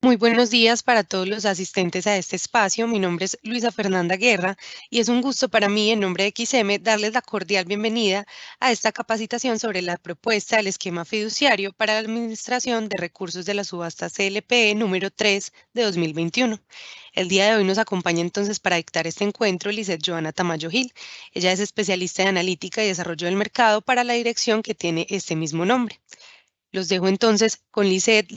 Muy buenos días para todos los asistentes a este espacio. Mi nombre es Luisa Fernanda Guerra y es un gusto para mí, en nombre de XM, darles la cordial bienvenida a esta capacitación sobre la propuesta del esquema fiduciario para la administración de recursos de la subasta CLPE número 3 de 2021. El día de hoy nos acompaña entonces para dictar este encuentro Lizeth Joana Tamayo Gil. Ella es especialista en analítica y desarrollo del mercado para la dirección que tiene este mismo nombre. Los dejo entonces con Lizeth,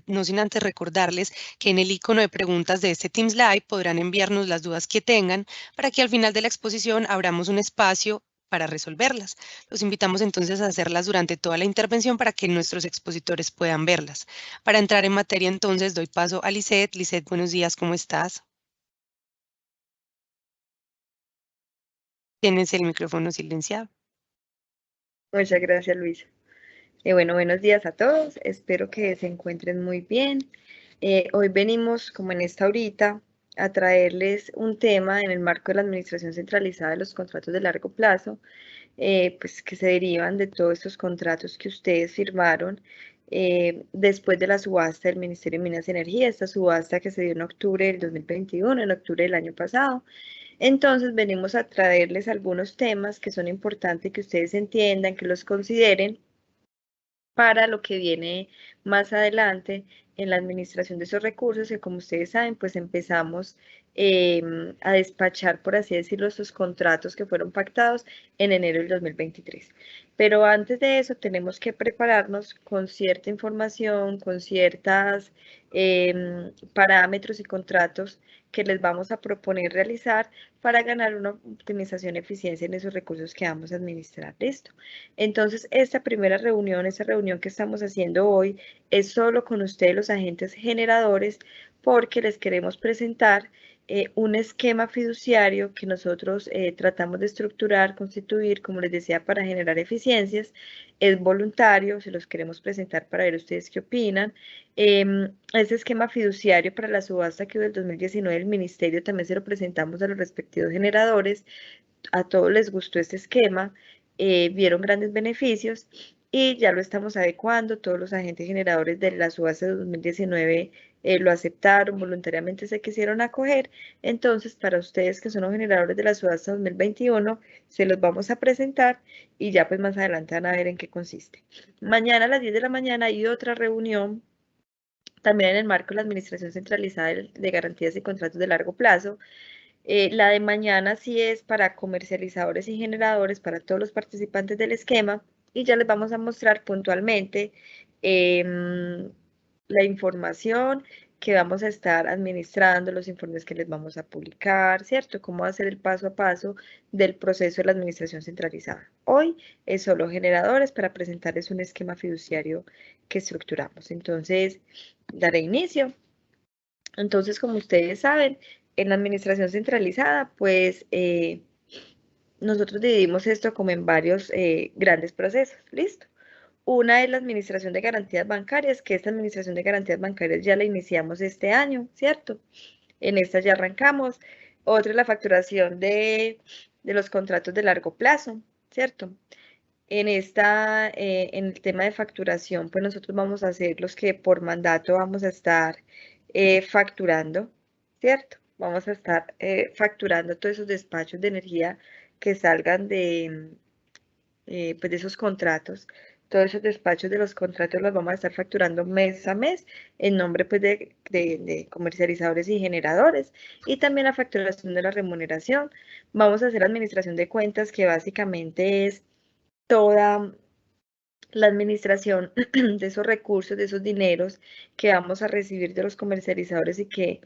no sin antes recordarles que en el icono de preguntas de este Teams Live podrán enviarnos las dudas que tengan para que al final de la exposición abramos un espacio para resolverlas. Los invitamos entonces a hacerlas durante toda la intervención para que nuestros expositores puedan verlas. Para entrar en materia entonces doy paso a Lizeth. Lizeth, buenos días, ¿cómo estás? Tienes el micrófono silenciado. Muchas gracias, Luisa. Bueno, buenos días a todos. Espero que se encuentren muy bien. Hoy venimos, como en esta horita, a traerles un tema en el marco de la administración centralizada de los contratos de largo plazo, pues que se derivan de todos estos contratos que ustedes firmaron después de la subasta del Ministerio de Minas y Energía, esta subasta que se dio en octubre del 2021, en octubre del año pasado. Entonces venimos a traerles algunos temas que son importantes que ustedes entiendan, que los consideren para lo que viene más adelante en la administración de esos recursos, que como ustedes saben, pues empezamos a despachar, por así decirlo, esos contratos que fueron pactados en enero del 2023. Pero antes de eso tenemos que prepararnos con cierta información, con ciertos parámetros y contratos que les vamos a proponer realizar para ganar una optimización y eficiencia en esos recursos que vamos a administrar. ¿Listo? Entonces, esta primera reunión, esa reunión que estamos haciendo hoy, es solo con ustedes, los agentes generadores, porque les queremos presentar un esquema fiduciario que nosotros tratamos de estructurar, constituir, como les decía, para generar eficiencias. Es voluntario, se los queremos presentar para ver ustedes qué opinan. Ese esquema fiduciario para la subasta que hubo del 2019 del Ministerio también se lo presentamos a los respectivos generadores. A todos les gustó este esquema, vieron grandes beneficios y ya lo estamos adecuando. Todos los agentes generadores de la subasta de 2019 lo aceptaron, voluntariamente se quisieron acoger. Entonces, para ustedes que son los generadores de la subasta 2021, se los vamos a presentar y ya pues más adelante van a ver en qué consiste. Mañana a las 10 de la mañana hay otra reunión también en el marco de la Administración Centralizada de Garantías y Contratos de Largo Plazo. La de mañana sí es para comercializadores y generadores, para todos los participantes del esquema, y ya les vamos a mostrar puntualmente la información que vamos a estar administrando, los informes que les vamos a publicar, ¿cierto? Cómo va a ser el paso a paso del proceso de la administración centralizada. Hoy es solo generadores para presentarles un esquema fiduciario que estructuramos. Entonces, daré inicio. Entonces, como ustedes saben, en la administración centralizada, pues nosotros dividimos esto como en varios grandes procesos. ¿Listo? Una es la administración de garantías bancarias, que esta administración de garantías bancarias ya la iniciamos este año, ¿cierto? En esta ya arrancamos. Otra es la facturación de los contratos de largo plazo, ¿cierto? En el tema de facturación, pues nosotros vamos a hacer los que por mandato vamos a estar facturando, ¿cierto? Vamos a estar facturando todos esos despachos de energía que salgan pues de esos contratos. Todos esos despachos de los contratos los vamos a estar facturando mes a mes en nombre pues de comercializadores y generadores, y también la facturación de la remuneración. Vamos a hacer administración de cuentas, que básicamente es toda la administración de esos recursos, de esos dineros que vamos a recibir de los comercializadores y que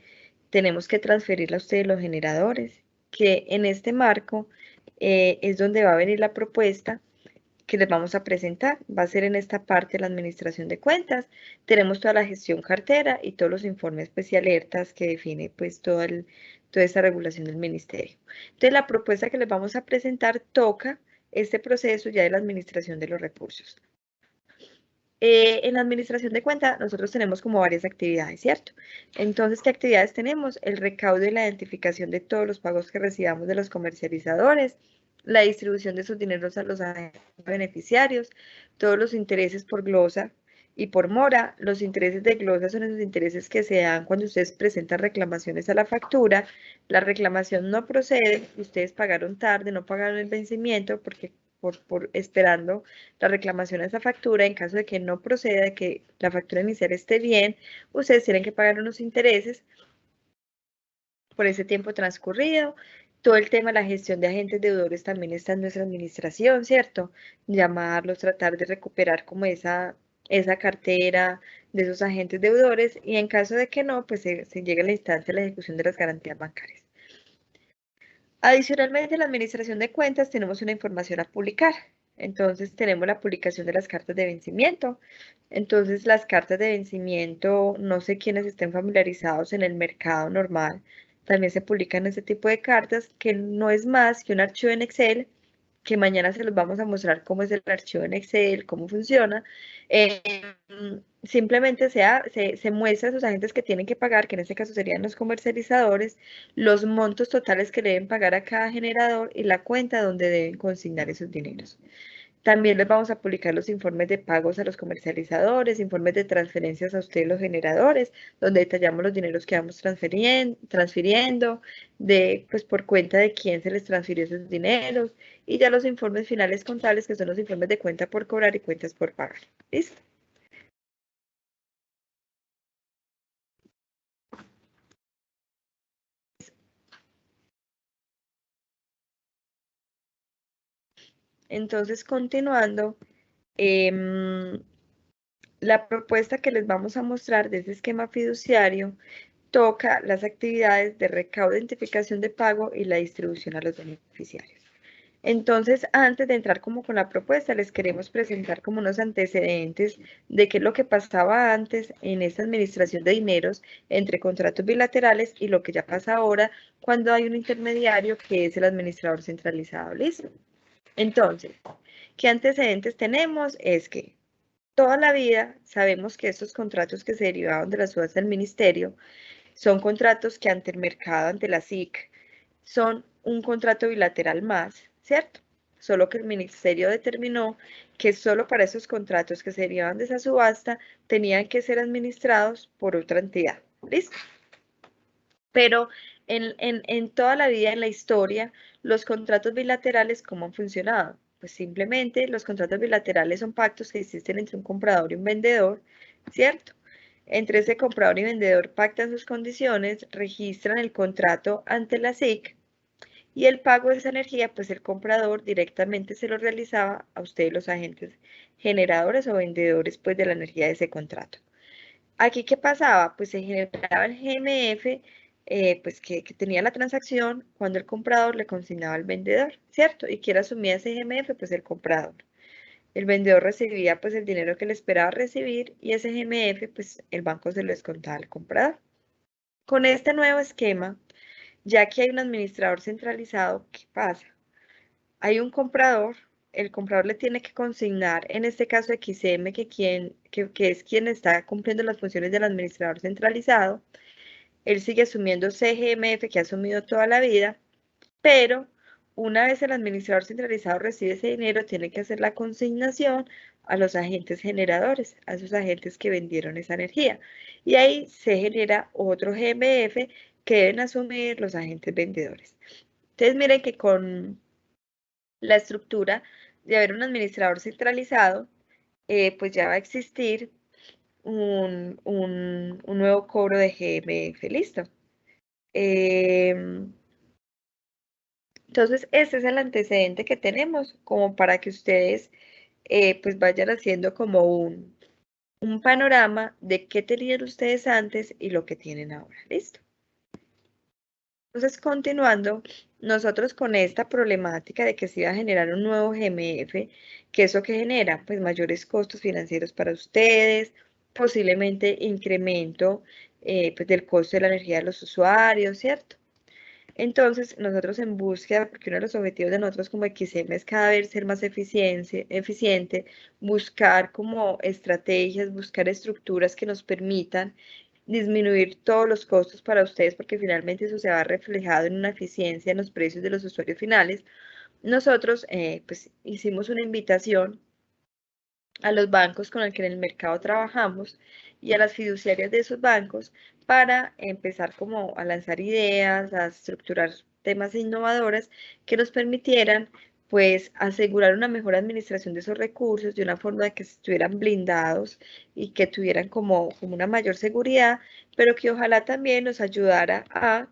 tenemos que transferirla a ustedes, los generadores, que en este marco es donde va a venir la propuesta que les vamos a presentar. Va a ser en esta parte de la administración de cuentas. Tenemos toda la gestión cartera y todos los informes pues, y alertas que define pues toda esta regulación del ministerio. Entonces, la propuesta que les vamos a presentar toca este proceso ya de la administración de los recursos. En la administración de cuenta, nosotros tenemos como varias actividades, ¿cierto? Entonces, ¿qué actividades tenemos? El recaudo y la identificación de todos los pagos que recibamos de los comercializadores, la distribución de esos dineros a los beneficiarios, todos los intereses por glosa Y por mora, los intereses de glosa son esos intereses que se dan cuando ustedes presentan reclamaciones a la factura. La reclamación no procede, ustedes pagaron tarde, no pagaron el vencimiento porque por esperando la reclamación a esa factura. En caso de que no proceda, de que la factura inicial esté bien, ustedes tienen que pagar unos intereses por ese tiempo transcurrido. Todo el tema de la gestión de agentes deudores también está en nuestra administración, ¿cierto? Llamarlos, tratar de recuperar como esa cartera de esos agentes deudores, y en caso de que no, pues se llega a la instancia de la ejecución de las garantías bancarias. Adicionalmente, en la administración de cuentas tenemos una información a publicar. Entonces tenemos la publicación de las cartas de vencimiento. Entonces las cartas de vencimiento, no sé quiénes estén familiarizados en el mercado normal, también se publican este tipo de cartas, que no es más que un archivo en Excel, que mañana se los vamos a mostrar cómo es el archivo en Excel, cómo funciona. Simplemente se muestra a sus agentes que tienen que pagar, que en este caso serían los comercializadores, los montos totales que le deben pagar a cada generador y la cuenta donde deben consignar esos dineros. También les vamos a publicar los informes de pagos a los comercializadores, informes de transferencias a ustedes los generadores, donde detallamos los dineros que vamos transfiriendo, pues por cuenta de quién se les transfirió esos dineros, y ya los informes finales contables, que son los informes de cuenta por cobrar y cuentas por pagar. ¿Listo? Entonces, continuando, la propuesta que les vamos a mostrar de ese esquema fiduciario toca las actividades de recaudo, identificación de pago y la distribución a los beneficiarios. Entonces, antes de entrar como con la propuesta, les queremos presentar como unos antecedentes de qué es lo que pasaba antes en esta administración de dineros entre contratos bilaterales y lo que ya pasa ahora cuando hay un intermediario que es el administrador centralizado. ¿Listo? Entonces, ¿qué antecedentes tenemos? Es que toda la vida sabemos que estos contratos que se derivaban de las subastas del ministerio son contratos que ante el mercado, ante la SIC, son un contrato bilateral más, ¿cierto? Solo que el ministerio determinó que solo para esos contratos que se derivaban de esa subasta tenían que ser administrados por otra entidad. ¿Listo? Pero en toda la vida, en la historia, los contratos bilaterales, ¿cómo han funcionado? Pues simplemente los contratos bilaterales son pactos que existen entre un comprador y un vendedor, ¿cierto? Entre ese comprador y vendedor pactan sus condiciones, registran el contrato ante la SIC, y el pago de esa energía, pues el comprador directamente se lo realizaba a ustedes los agentes generadores o vendedores pues de la energía de ese contrato. Aquí, ¿qué pasaba? Pues se generaba el GMF, pues que tenía la transacción cuando el comprador le consignaba al vendedor, ¿cierto? Y quién asumía ese GMF, pues el comprador. El vendedor recibía pues el dinero que le esperaba recibir, y ese GMF, pues el banco se lo descontaba al comprador. Con este nuevo esquema, ya que hay un administrador centralizado, ¿qué pasa? Hay un comprador, el comprador le tiene que consignar, en este caso XM, que es quien está cumpliendo las funciones del administrador centralizado. Él sigue asumiendo CGMF, que ha asumido toda la vida, pero una vez el administrador centralizado recibe ese dinero, tiene que hacer la consignación a los agentes generadores, a esos agentes que vendieron esa energía. Y ahí se genera otro GMF que deben asumir los agentes vendedores. Entonces, miren que con la estructura de haber un administrador centralizado, pues ya va a existir un nuevo cobro de GMF. Listo. Entonces, ese es el antecedente que tenemos como para que ustedes pues vayan haciendo como un panorama de qué tenían ustedes antes y lo que tienen ahora. ¿Listo? Entonces, continuando, nosotros con esta problemática de que se iba a generar un nuevo GMF, ¿qué eso que genera? Pues mayores costos financieros para ustedes, posiblemente incremento pues del costo de la energía de los usuarios, ¿cierto? Entonces, nosotros en búsqueda, porque uno de los objetivos de nosotros como XM es cada vez ser más eficiente, buscar como estrategias, buscar estructuras que nos permitan disminuir todos los costos para ustedes, porque finalmente eso se va reflejado en una eficiencia en los precios de los usuarios finales. Nosotros pues hicimos una invitación a los bancos con los que en el mercado trabajamos y a las fiduciarias de esos bancos para empezar como a lanzar ideas, a estructurar temas innovadores que nos permitieran pues asegurar una mejor administración de esos recursos de una forma de que estuvieran blindados y que tuvieran como una mayor seguridad, pero que ojalá también nos ayudara a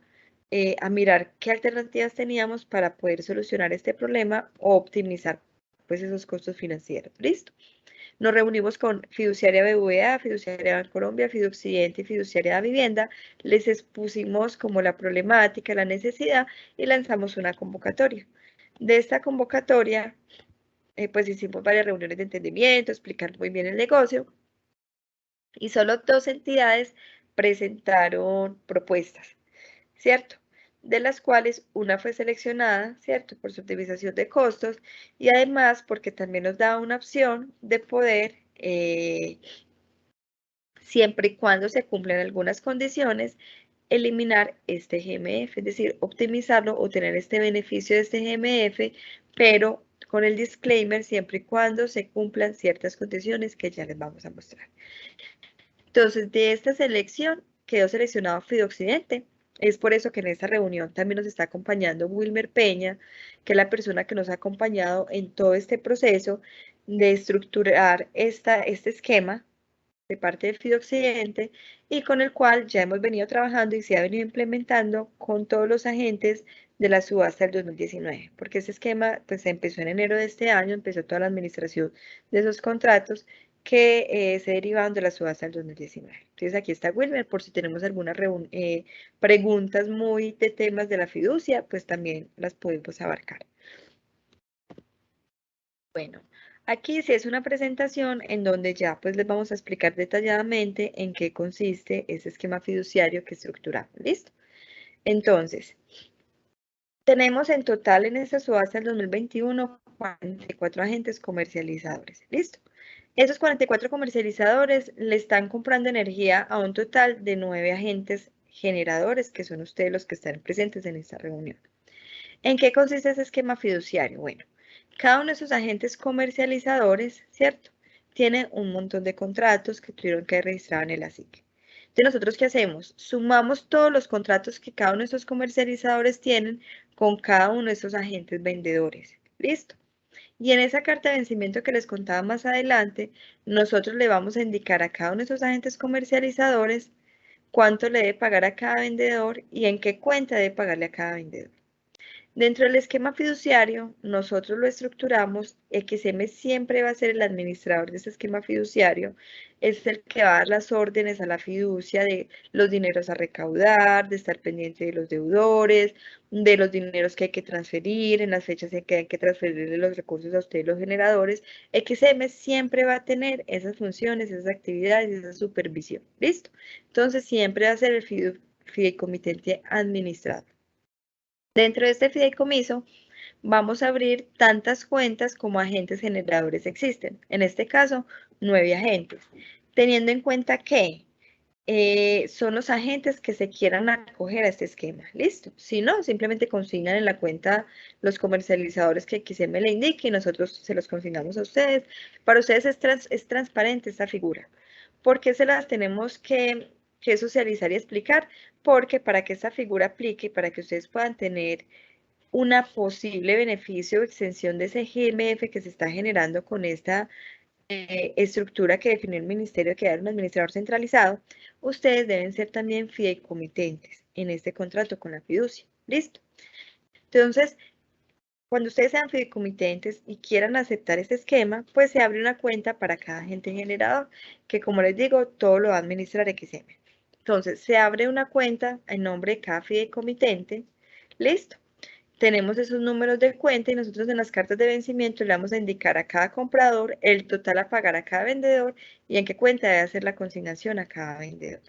mirar qué alternativas teníamos para poder solucionar este problema o optimizar pues esos costos financieros. ¿Listo? Nos reunimos con Fiduciaria BBVA, Fiduciaria Bancolombia, Fidoccidente y Fiduciaria de Vivienda. Les expusimos como la problemática, la necesidad y lanzamos una convocatoria. De esta convocatoria, pues hicimos varias reuniones de entendimiento, explicar muy bien el negocio y solo 2 entidades presentaron propuestas, ¿cierto? De las cuales una fue seleccionada, ¿cierto? Por su optimización de costos y además porque también nos da una opción de poder, siempre y cuando se cumplan algunas condiciones, eliminar este GMF, es decir, optimizarlo o tener este beneficio de este GMF, pero con el disclaimer siempre y cuando se cumplan ciertas condiciones que ya les vamos a mostrar. Entonces, de esta selección quedó seleccionado Fidoccidente. Es por eso que en esta reunión también nos está acompañando Wilmer Peña, que es la persona que nos ha acompañado en todo este proceso de estructurar este esquema de parte de Fidoccidente y con el cual ya hemos venido trabajando y se ha venido implementando con todos los agentes de la subasta del 2019, porque ese esquema pues empezó en enero de este año, empezó toda la administración de esos contratos que se derivaron de la subasta del 2019. Entonces aquí está Wilmer, por si tenemos algunas preguntas muy de temas de la fiducia, pues también las podemos abarcar. Bueno, aquí sí es una presentación en donde ya pues les vamos a explicar detalladamente en qué consiste ese esquema fiduciario que estructuramos. ¿Listo? Entonces, tenemos en total en esta subasta del 2021 44 agentes comercializadores. ¿Listo? Esos 44 comercializadores le están comprando energía a un total de 9 agentes generadores, que son ustedes los que están presentes en esta reunión. ¿En qué consiste ese esquema fiduciario? Bueno, cada uno de esos agentes comercializadores, ¿cierto? Tiene un montón de contratos que tuvieron que registrar en el ASIC. Entonces, ¿nosotros qué hacemos? Sumamos todos los contratos que cada uno de esos comercializadores tienen con cada uno de esos agentes vendedores. ¿Listo? Y en esa carta de vencimiento que les contaba más adelante, nosotros le vamos a indicar a cada uno de esos agentes comercializadores cuánto le debe pagar a cada vendedor y en qué cuenta debe pagarle a cada vendedor. Dentro del esquema fiduciario, nosotros lo estructuramos, XM siempre va a ser el administrador de ese esquema fiduciario, es el que va a dar las órdenes a la fiducia de los dineros a recaudar, de estar pendiente de los deudores, de los dineros que hay que transferir, en las fechas en que hay que transferirle los recursos a ustedes los generadores. XM siempre va a tener esas funciones, esas actividades, esa supervisión, ¿listo? Entonces siempre va a ser el fideicomitente administrador. Dentro de este fideicomiso vamos a abrir tantas cuentas como agentes generadores existen. En este caso, 9 agentes, teniendo en cuenta que son los agentes que se quieran acoger a este esquema. ¿Listo? Si no, simplemente consignan en la cuenta los comercializadores que XM le indique y nosotros se los consignamos a ustedes. Para ustedes es transparente esta figura. ¿Por qué se las tenemos que socializar y explicar? Porque para que esta figura aplique, para que ustedes puedan tener una posible beneficio o extensión de ese GMF que se está generando con esta estructura que definió el ministerio, que era un administrador centralizado, ustedes deben ser también fideicomitentes en este contrato con la fiducia. ¿Listo? Entonces, cuando ustedes sean fideicomitentes y quieran aceptar este esquema, pues se abre una cuenta para cada agente generador, que como les digo, todo lo va a administrar XM. Entonces, se abre una cuenta en nombre de cada fideicomitente. ¿Listo? Tenemos esos números de cuenta y nosotros en las cartas de vencimiento le vamos a indicar a cada comprador el total a pagar a cada vendedor y en qué cuenta debe hacer la consignación a cada vendedor.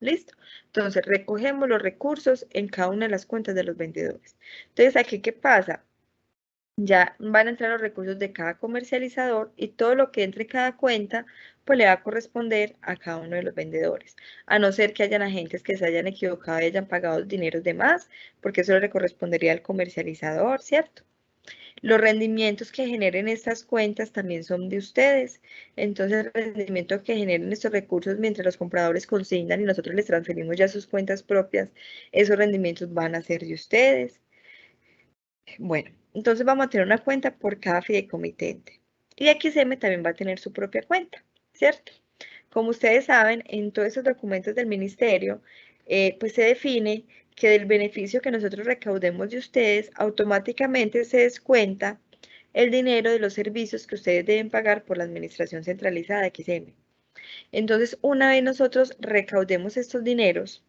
¿Listo? Entonces recogemos los recursos en cada una de las cuentas de los vendedores. Entonces aquí, ¿qué pasa? Ya van a entrar los recursos de cada comercializador y todo lo que entre en cada cuenta pues le va a corresponder a cada uno de los vendedores, a no ser que hayan agentes que se hayan equivocado y hayan pagado dineros de más, porque eso le correspondería al comercializador, ¿cierto? Los rendimientos que generen estas cuentas también son de ustedes. Entonces, el rendimiento que generen estos recursos mientras los compradores consignan y nosotros les transferimos ya sus cuentas propias, esos rendimientos van a ser de ustedes. Bueno, entonces vamos a tener una cuenta por cada fideicomitente. Y XM también va a tener su propia cuenta, ¿cierto? Como ustedes saben, en todos esos documentos del ministerio, pues se define que del beneficio que nosotros recaudemos de ustedes, automáticamente se descuenta el dinero de los servicios que ustedes deben pagar por la administración centralizada de XM. Entonces, una vez nosotros recaudemos estos dineros,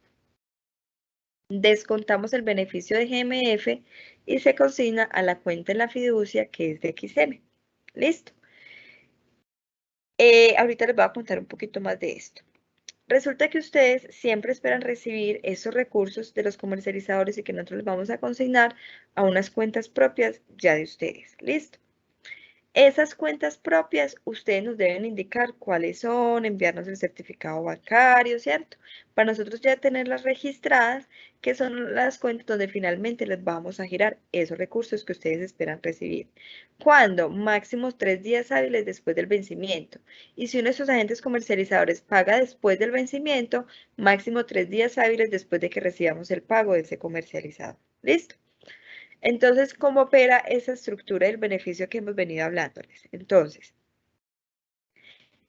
descontamos el beneficio de GMF y se consigna a la cuenta en la fiducia que es de XM. ¿Listo? Ahorita les voy a contar un poquito más de esto. Resulta que ustedes siempre esperan recibir esos recursos de los comercializadores y que nosotros les vamos a consignar a unas cuentas propias ya de ustedes. ¿Listo? Esas cuentas propias, ustedes nos deben indicar cuáles son, enviarnos el certificado bancario, ¿cierto? Para nosotros ya tenerlas registradas, que son las cuentas donde finalmente les vamos a girar esos recursos que ustedes esperan recibir. ¿Cuándo? Máximo 3 días hábiles después del vencimiento. Y si uno de esos agentes comercializadores paga después del vencimiento, máximo 3 días hábiles después de que recibamos el pago de ese comercializador. ¿Listo? Entonces, ¿cómo opera esa estructura del beneficio que hemos venido hablándoles? Entonces,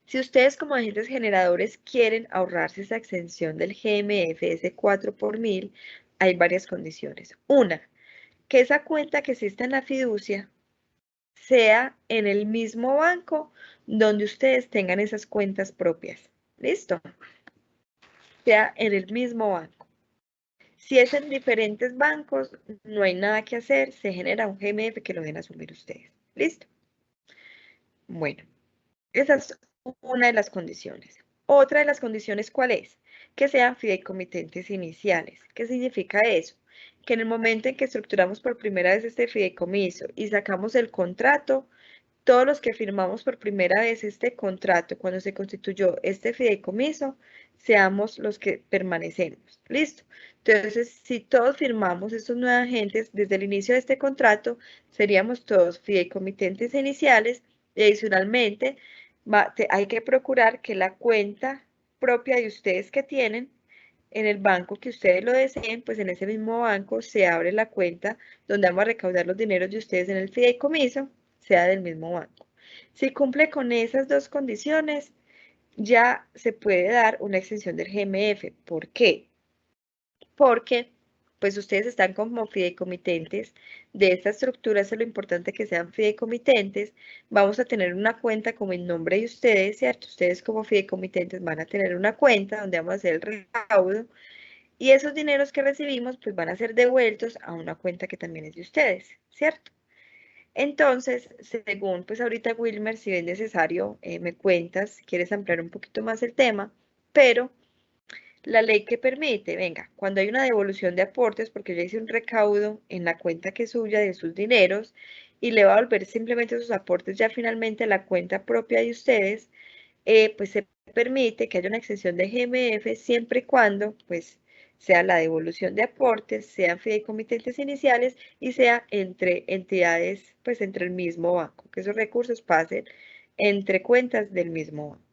si ustedes como agentes generadores quieren ahorrarse esa exención del GMF, ese 4 por 1000, hay varias condiciones. Una, que esa cuenta que exista en la fiducia sea en el mismo banco donde ustedes tengan esas cuentas propias. ¿Listo? Sea en el mismo banco. Si es en diferentes bancos, no hay nada que hacer, se genera un GMF que lo deben asumir ustedes. ¿Listo? Bueno, esa es una de las condiciones. Otra de las condiciones, ¿cuál es? Que sean fideicomitentes iniciales. ¿Qué significa eso? Que en el momento en que estructuramos por primera vez este fideicomiso y sacamos el contrato, todos los que firmamos por primera vez este contrato, cuando se constituyó este fideicomiso, seamos los que permanecemos. ¿Listo? Entonces, si todos firmamos estos nuevos agentes desde el inicio de este contrato, seríamos todos fideicomitentes iniciales y adicionalmente hay que procurar que la cuenta propia de ustedes que tienen en el banco que ustedes lo deseen, pues en ese mismo banco se abre la cuenta donde vamos a recaudar los dineros de ustedes en el fideicomiso, sea del mismo banco. Si cumple con esas dos condiciones, ya se puede dar una exención del GMF. ¿Por qué? Porque pues ustedes están como fideicomitentes de esta estructura, eso es lo importante que sean fideicomitentes. Vamos a tener una cuenta como en nombre de ustedes, ¿cierto? Ustedes como fideicomitentes van a tener una cuenta donde vamos a hacer el recaudo y esos dineros que recibimos pues van a ser devueltos a una cuenta que también es de ustedes, ¿cierto? Entonces, según pues ahorita Wilmer, si es necesario, me cuentas, si quieres ampliar un poquito más el tema, pero la ley que permite, venga, cuando hay una devolución de aportes, porque yo hice un recaudo en la cuenta que es suya de sus dineros y le va a volver simplemente sus aportes ya finalmente a la cuenta propia de ustedes, pues se permite que haya una exención de GMF siempre y cuando, pues, sea la devolución de aportes, sean fideicomitentes iniciales y sea entre entidades, pues, entre el mismo banco, que esos recursos pasen entre cuentas del mismo banco.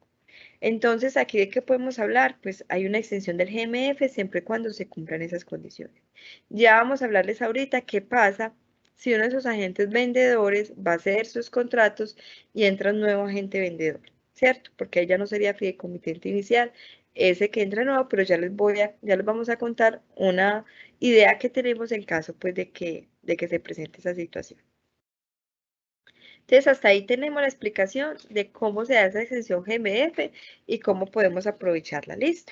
Entonces, ¿aquí de qué podemos hablar? Pues hay una extensión del GMF siempre y cuando se cumplan esas condiciones. Ya vamos a hablarles ahorita qué pasa si uno de esos agentes vendedores va a ceder sus contratos y entra un nuevo agente vendedor, ¿cierto? Porque ahí ya no sería fideicomitente inicial, ese que entra nuevo, pero ya les vamos a contar una idea que tenemos en caso pues de que se presente esa situación. Entonces, hasta ahí tenemos la explicación de cómo se da esa extensión GMF y cómo podemos aprovecharla. ¿Listo?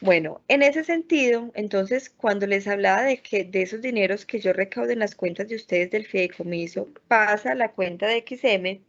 Bueno, en ese sentido, entonces, cuando les hablaba de que de esos dineros que yo recaudo en las cuentas de ustedes del fideicomiso, pasa a la cuenta de XM,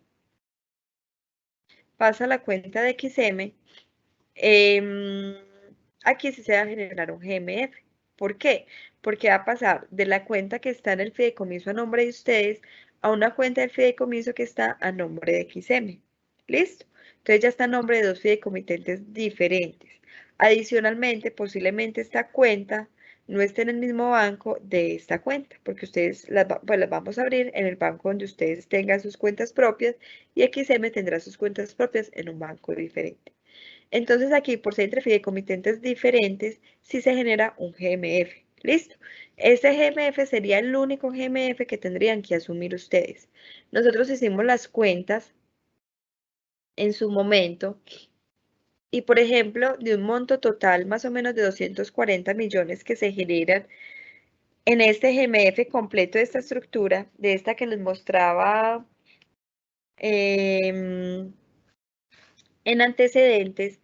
aquí sí se va a generar un GMF. ¿Por qué? Porque va a pasar de la cuenta que está en el fideicomiso a nombre de ustedes a una cuenta del fideicomiso que está a nombre de XM. ¿Listo? Entonces ya está a nombre de dos fideicomitentes diferentes. Adicionalmente, posiblemente esta cuenta no esté en el mismo banco de esta cuenta, porque ustedes pues las vamos a abrir en el banco donde ustedes tengan sus cuentas propias y XM tendrá sus cuentas propias en un banco diferente. Entonces aquí, por ser entre fideicomitentes diferentes, sí se genera un GMF. ¿Listo? Este GMF sería el único GMF que tendrían que asumir ustedes. Nosotros hicimos las cuentas en su momento y, por ejemplo, de un monto total más o menos de 240 millones que se generan en este GMF completo de esta estructura, de esta que les mostraba en antecedentes,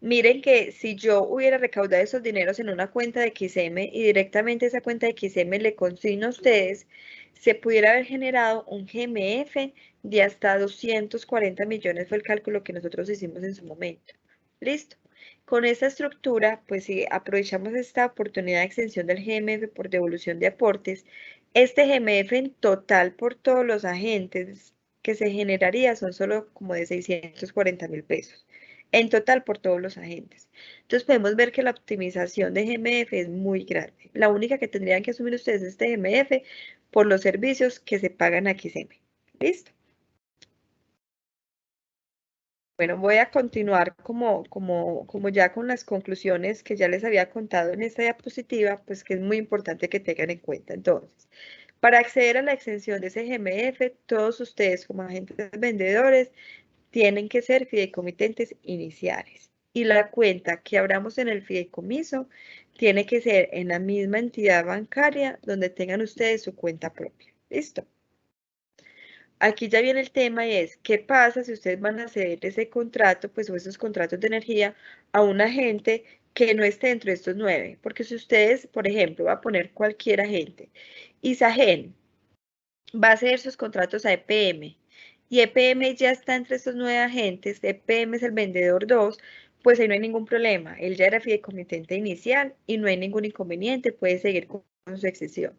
miren que si yo hubiera recaudado esos dineros en una cuenta de XM y directamente esa cuenta de XM le consigno a ustedes, se pudiera haber generado un GMF de hasta 240 millones, fue el cálculo que nosotros hicimos en su momento. ¿Listo? Con esta estructura, pues si aprovechamos esta oportunidad de extensión del GMF por devolución de aportes, este GMF en total por todos los agentes que se generaría son solo como de 640.000 pesos. En total por todos los agentes. Entonces podemos ver que la optimización de GMF es muy grande. La única que tendrían que asumir ustedes es este GMF por los servicios que se pagan a XM. ¿Listo? Bueno, voy a continuar como ya con las conclusiones que ya les había contado en esta diapositiva, pues que es muy importante que tengan en cuenta. Entonces, para acceder a la extensión de ese GMF, todos ustedes como agentes vendedores tienen que ser fideicomitentes iniciales. Y la cuenta que abramos en el fideicomiso tiene que ser en la misma entidad bancaria donde tengan ustedes su cuenta propia. ¿Listo? Aquí ya viene el tema y es, ¿qué pasa si ustedes van a ceder ese contrato, pues o esos contratos de energía a un agente que no esté dentro de estos 9? Porque si ustedes, por ejemplo, va a poner cualquier agente, Isagen va a ceder sus contratos a EPM y EPM ya está entre estos 9 agentes, EPM es el vendedor 2, pues ahí no hay ningún problema. Él ya era fideicomitente inicial y no hay ningún inconveniente, puede seguir con su excesión.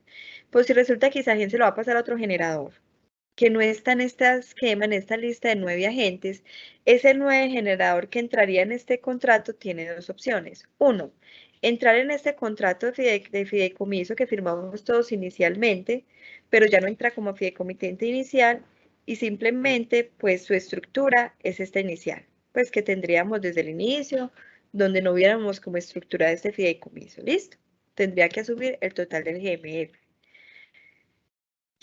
Pues si resulta que Isagen se lo va a pasar a otro generador, que no está en este esquema, en esta lista de 9 agentes, ese 9 generador que entraría en este contrato tiene dos opciones. Uno, entrar en este contrato de fideicomiso que firmamos todos inicialmente, pero ya no entra como fideicomitente inicial y simplemente pues su estructura es esta inicial, pues que tendríamos desde el inicio, donde no hubiéramos como estructura este fideicomiso. ¿Listo? Tendría que asumir el total del GMF.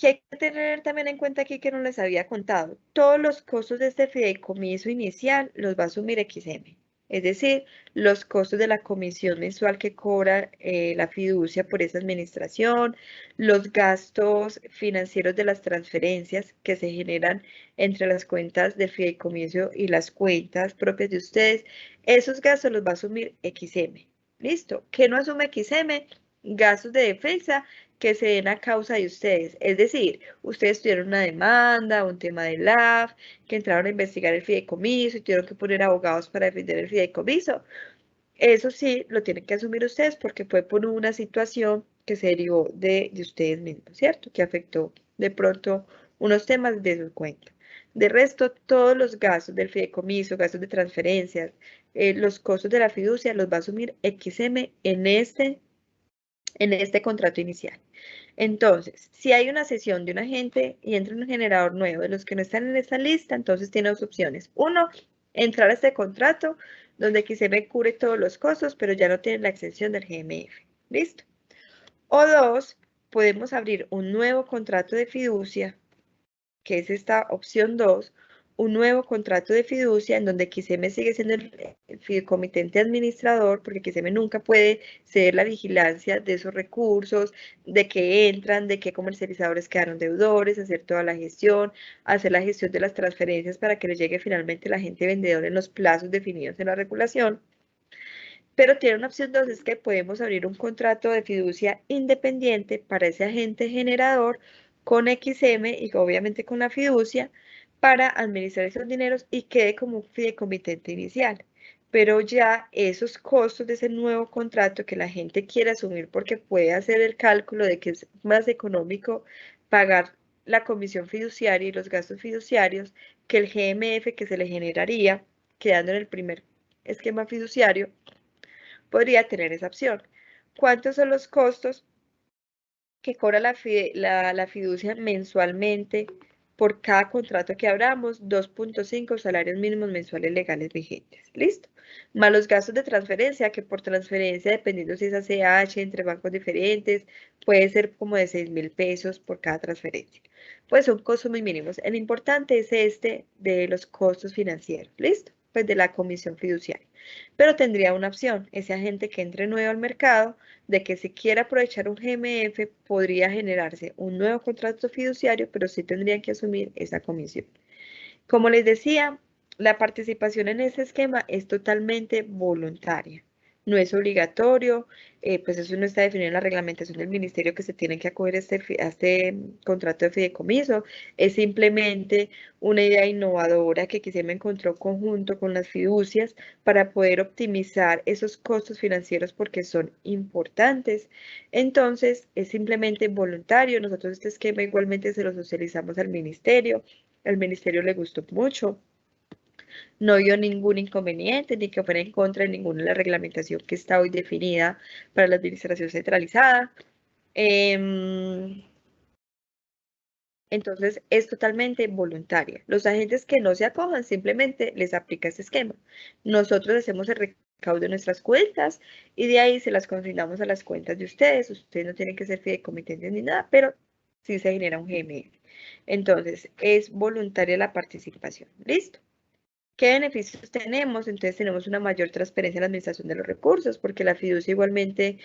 Que hay que tener también en cuenta aquí que no les había contado, todos los costos de este fideicomiso inicial los va a asumir XM, es decir, los costos de la comisión mensual que cobra la fiducia por esa administración, los gastos financieros de las transferencias que se generan entre las cuentas del fideicomiso y las cuentas propias de ustedes, esos gastos los va a asumir XM. ¿Listo? ¿Qué no asume XM? Gastos de defensa que se den a causa de ustedes. Es decir, ustedes tuvieron una demanda, un tema de LAF, que entraron a investigar el fideicomiso y tuvieron que poner abogados para defender el fideicomiso. Eso sí, lo tienen que asumir ustedes porque fue por una situación que se derivó de ustedes mismos, ¿cierto? Que afectó de pronto unos temas de su cuenta. De resto, todos los gastos del fideicomiso, gastos de transferencias, los costos de la fiducia los va a asumir XM en este contrato inicial. Entonces, si hay una cesión de un agente y entra un generador nuevo de los que no están en esta lista, entonces tiene dos opciones. Uno, entrar a este contrato donde XM cubre todos los costos, pero ya no tiene la exención del GMF. ¿Listo? O dos, podemos abrir un nuevo contrato de fiducia, que es esta opción 2, un nuevo contrato de fiducia en donde XM sigue siendo el fideicomitente administrador, porque XM nunca puede ceder la vigilancia de esos recursos, de que entran, de qué comercializadores quedaron deudores, hacer toda la gestión, hacer la gestión de las transferencias para que le llegue finalmente el agente vendedor en los plazos definidos en la regulación. Pero tiene una opción 2, es que podemos abrir un contrato de fiducia independiente para ese agente generador con XM y obviamente con la fiducia para administrar esos dineros y quede como un fideicomitente inicial. Pero ya esos costos de ese nuevo contrato que la gente quiere asumir porque puede hacer el cálculo de que es más económico pagar la comisión fiduciaria y los gastos fiduciarios que el GMF que se le generaría quedando en el primer esquema fiduciario, podría tener esa opción. ¿Cuántos son los costos que cobra la fiducia mensualmente por cada contrato que abramos? 2.5 salarios mínimos mensuales legales vigentes. ¿Listo? Más los gastos de transferencia, que por transferencia, dependiendo si es ACH, entre bancos diferentes, puede ser como de 6.000 pesos por cada transferencia. Pues son costos muy mínimos. El importante es este de los costos financieros. ¿Listo? Pues de la comisión fiduciaria. Pero tendría una opción, ese agente que entre nuevo al mercado, de que si quiere aprovechar un GMF, podría generarse un nuevo contrato fiduciario, pero sí tendrían que asumir esa comisión. Como les decía, la participación en ese esquema es totalmente voluntaria. No es obligatorio, pues eso no está definido en la reglamentación del ministerio que se tiene que acoger a este contrato de fideicomiso. Es simplemente una idea innovadora que me encontró conjunto con las fiducias para poder optimizar esos costos financieros porque son importantes. Entonces, es simplemente voluntario. Nosotros este esquema igualmente se lo socializamos al ministerio. Al ministerio le gustó mucho, no vio ningún inconveniente ni que fuera en contra de ninguna de la reglamentación que está hoy definida para la administración centralizada. Entonces es totalmente voluntaria. Los agentes que no se acojan simplemente les aplica este esquema. Nosotros hacemos el recaudo de nuestras cuentas y de ahí se las consignamos a las cuentas de ustedes. Ustedes no tienen que ser fideicomitentes ni nada, pero sí se genera un GMF. Entonces es voluntaria la participación. ¿Listo? ¿Qué beneficios tenemos? Entonces tenemos una mayor transparencia en la administración de los recursos, porque la fiducia igualmente,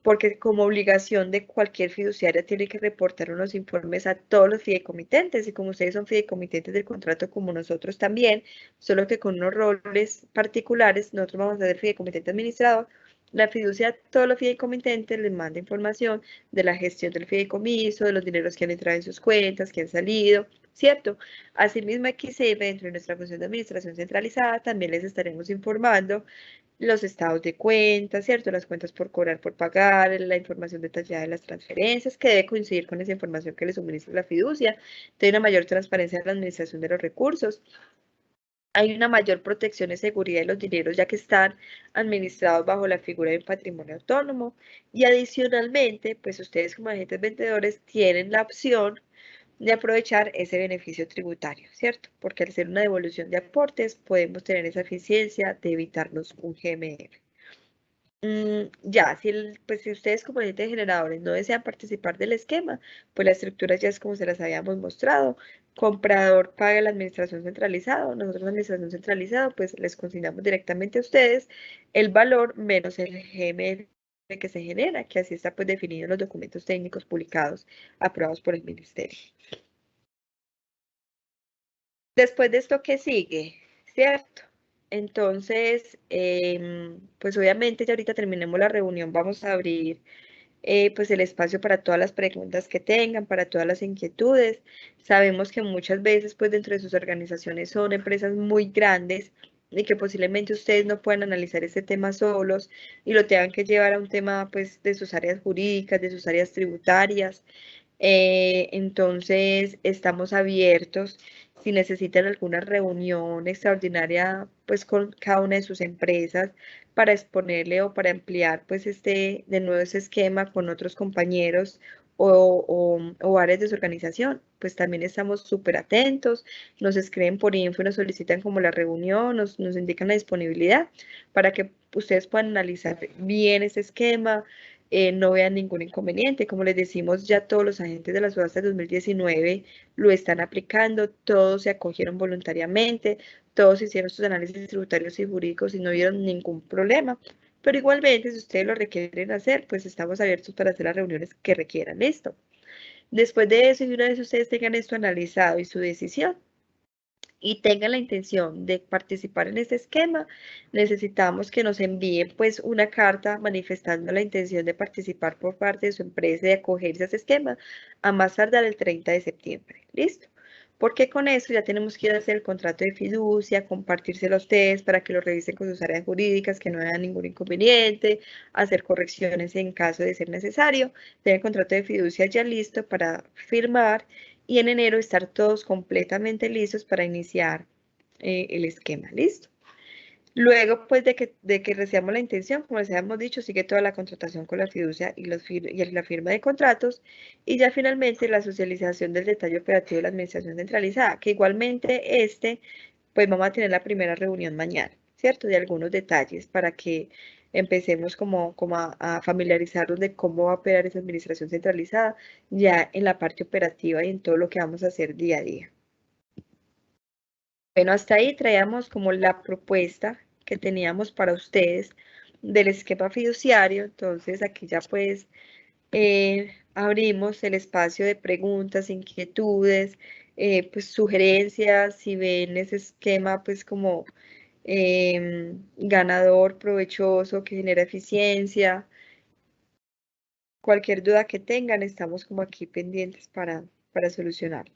porque como obligación de cualquier fiduciaria tiene que reportar unos informes a todos los fideicomitentes, y como ustedes son fideicomitentes del contrato como nosotros también, solo que con unos roles particulares, nosotros vamos a ser fideicomitente administrador. La fiducia a todos los fideicomitentes les manda información de la gestión del fideicomiso, de los dineros que han entrado en sus cuentas, que han salido, ¿cierto? Asimismo, XF, dentro de nuestra función de administración centralizada, también les estaremos informando los estados de cuentas, ¿cierto? Las cuentas por cobrar, por pagar, la información detallada de las transferencias, que debe coincidir con esa información que le suministra la fiducia. Tiene una mayor transparencia en la administración de los recursos. Hay una mayor protección y seguridad de los dineros ya que están administrados bajo la figura de un patrimonio autónomo. Y adicionalmente, pues ustedes como agentes vendedores tienen la opción de aprovechar ese beneficio tributario, ¿cierto? Porque al ser una devolución de aportes, podemos tener esa eficiencia de evitarnos un GMR. Ya, pues si ustedes como agentes generadores no desean participar del esquema, pues la estructura ya es como se las habíamos mostrado. Comprador paga la administración centralizada, nosotros la administración centralizada, pues les consignamos directamente a ustedes el valor menos el GMR que se genera, que así está pues definido en los documentos técnicos publicados, aprobados por el ministerio. Después de esto, ¿qué sigue? ¿Cierto? Entonces, pues obviamente ya ahorita terminemos la reunión, vamos a abrir pues el espacio para todas las preguntas que tengan, para todas las inquietudes. Sabemos que muchas veces pues dentro de sus organizaciones son empresas muy grandes y que posiblemente ustedes no puedan analizar este tema solos y lo tengan que llevar a un tema pues de sus áreas jurídicas, de sus áreas tributarias. Entonces, estamos abiertos. Si necesitan alguna reunión extraordinaria, pues con cada una de sus empresas para exponerle o para ampliar, pues de nuevo ese esquema con otros compañeros o áreas de su organización, pues también estamos súper atentos. Nos escriben por info y nos solicitan como la reunión, nos indican la disponibilidad para que ustedes puedan analizar bien ese esquema, no vean ningún inconveniente. Como les decimos, ya todos los agentes de la subasta de 2019 lo están aplicando, todos se acogieron voluntariamente, todos hicieron sus análisis tributarios y jurídicos y no vieron ningún problema. Pero igualmente, si ustedes lo requieren hacer, pues estamos abiertos para hacer las reuniones que requieran esto. Después de eso, y una vez ustedes tengan esto analizado y su decisión, y tengan la intención de participar en este esquema, necesitamos que nos envíen pues una carta manifestando la intención de participar por parte de su empresa y de acogerse a ese esquema a más tardar el 30 de septiembre. ¿Listo? Porque con eso ya tenemos que ir a hacer el contrato de fiducia, compartírselo a ustedes para que lo revisen con sus áreas jurídicas, que no haya ningún inconveniente, hacer correcciones en caso de ser necesario, tener el contrato de fiducia ya listo para firmar y en enero estar todos completamente listos para iniciar el esquema. ¿Listo? Luego, pues, de que recibamos la intención, como les habíamos dicho, sigue toda la contratación con la fiducia y la firma de contratos, y ya finalmente la socialización del detalle operativo de la administración centralizada, que igualmente pues vamos a tener la primera reunión mañana, ¿cierto? De algunos detalles para que empecemos como a familiarizarnos de cómo va a operar esa administración centralizada ya en la parte operativa y en todo lo que vamos a hacer día a día. Bueno, hasta ahí traíamos como la propuesta que teníamos para ustedes del esquema fiduciario. Entonces aquí ya pues abrimos el espacio de preguntas, inquietudes, pues sugerencias, si ven ese esquema pues como ganador, provechoso, que genera eficiencia. Cualquier duda que tengan, estamos como aquí pendientes para solucionar.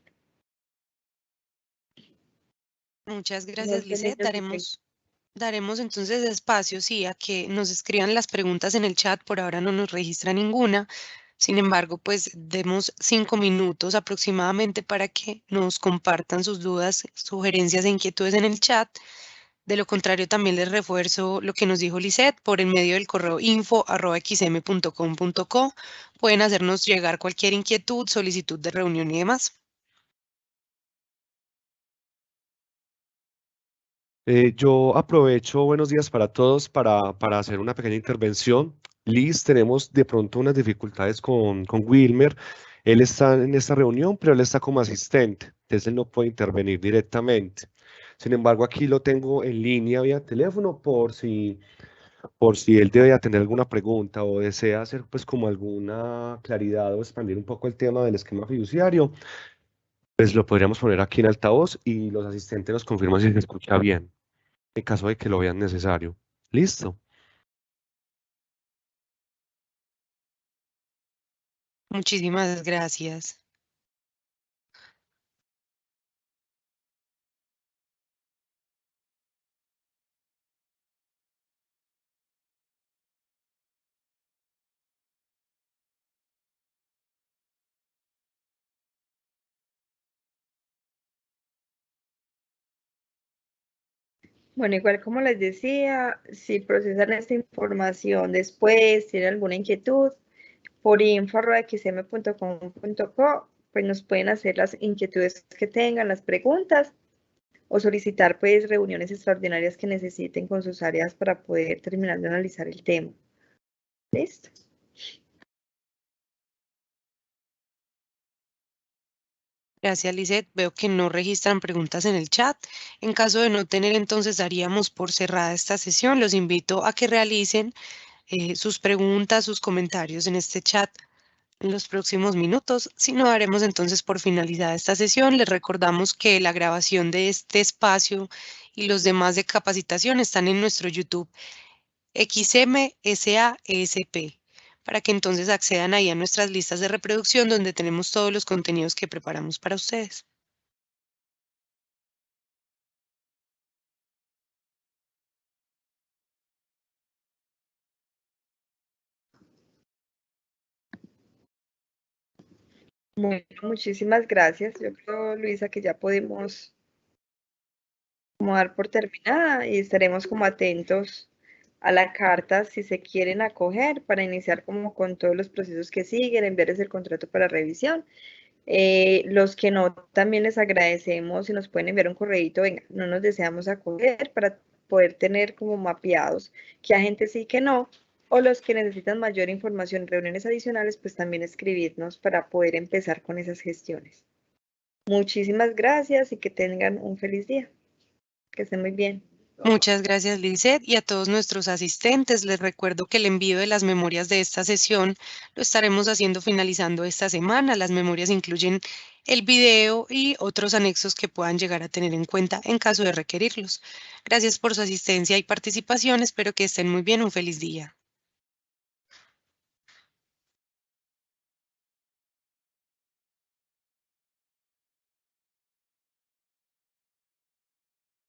Muchas No gracias, sé, Lisette. niños, si tengo. Daremos entonces espacio, sí, a que nos escriban las preguntas en el chat. Por ahora no nos registra ninguna. Sin embargo, pues demos 5 minutos aproximadamente para que nos compartan sus dudas, sugerencias e inquietudes en el chat. De lo contrario, también les refuerzo lo que nos dijo Lisette por el medio del correo info@xm.com.co. Pueden hacernos llegar cualquier inquietud, solicitud de reunión y demás. Yo aprovecho, buenos días para todos, para hacer una pequeña intervención. Liz, tenemos de pronto unas dificultades con Wilmer. Él está en esta reunión, pero él está como asistente, entonces él no puede intervenir directamente. Sin embargo, aquí lo tengo en línea vía teléfono por si él debe tener alguna pregunta o desea hacer pues como alguna claridad o expandir un poco el tema del esquema fiduciario, pues lo podríamos poner aquí en altavoz y los asistentes nos confirman si se escucha bien en caso de que lo vean necesario. ¿Listo? Muchísimas gracias. Bueno, igual como les decía, si procesan esta información después, tienen alguna inquietud, por info@xm.com.co, pues nos pueden hacer las inquietudes que tengan, las preguntas, o solicitar pues reuniones extraordinarias que necesiten con sus áreas para poder terminar de analizar el tema. ¿Listo? Gracias, Lisette. Veo que no registran preguntas en el chat. En caso de no tener, entonces daríamos por cerrada esta sesión. Los invito a que realicen sus preguntas, sus comentarios en este chat en los próximos minutos. Si no, daremos entonces por finalizada esta sesión. Les recordamos que la grabación de este espacio y los demás de capacitación están en nuestro YouTube XMSAESP, para que entonces accedan ahí a nuestras listas de reproducción donde tenemos todos los contenidos que preparamos para ustedes. Bueno, muchísimas gracias. Yo creo, Luisa, que ya podemos como dar por terminada y estaremos como atentos a la carta si se quieren acoger para iniciar como con todos los procesos que siguen, enviarles el contrato para revisión. Los que no, también les agradecemos si nos pueden enviar un correíto, venga, no nos deseamos acoger para poder tener como mapeados que a gente sí que no, o los que necesitan mayor información, reuniones adicionales, pues también escribirnos para poder empezar con esas gestiones. Muchísimas gracias y que tengan un feliz día. Que estén muy bien. Muchas gracias, Lizeth, y a todos nuestros asistentes. Les recuerdo que el envío de las memorias de esta sesión lo estaremos haciendo finalizando esta semana. Las memorias incluyen el video y otros anexos que puedan llegar a tener en cuenta en caso de requerirlos. Gracias por su asistencia y participación. Espero que estén muy bien. Un feliz día.